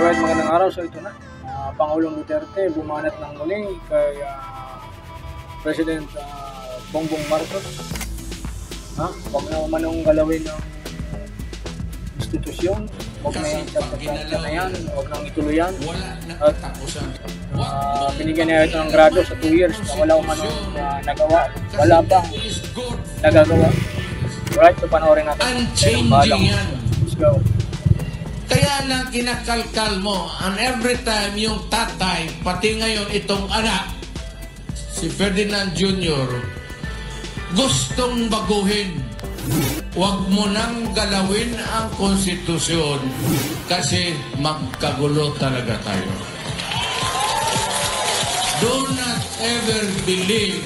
Alright, magandang araw. So ito na, Pangulong Duterte bumanat ng muli kay President Bongbong Marcos. Huwag na manong galawin ng institusyon, huwag na yung chapter na yan, huwag nang ituloyan. At binigyan niya ito ng grado sa 2 years na wala manong nagawa, wala bang nagagawa. Alright, so panoorin natin. Unchanging yan. Let's go. Kaya lang kinakalkal mo, and every time yung tatay, pati ngayon itong anak, si Ferdinand Jr., gustong baguhin. Huwag mo nang galawin ang konstitusyon kasi magkagulo talaga tayo. Do not ever believe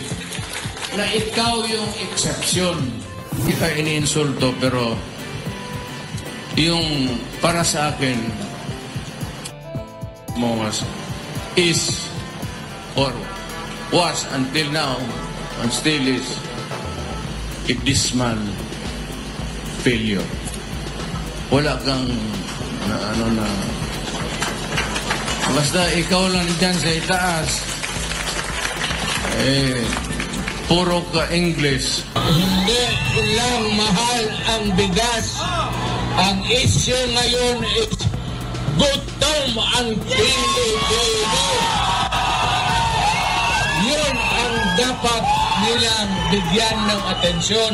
na ikaw yung exception. Hindi ka iniinsulto, pero yung para sa akin is or was until now and still is a dismal failure. Wala kang basta ikaw lang dyan sa itaas puro ka English. Hindi lang mahal ang bigas. Ang issue ngayon is gutom ang Pilipino. Yun ang dapat nilang bigyan ng atensyon.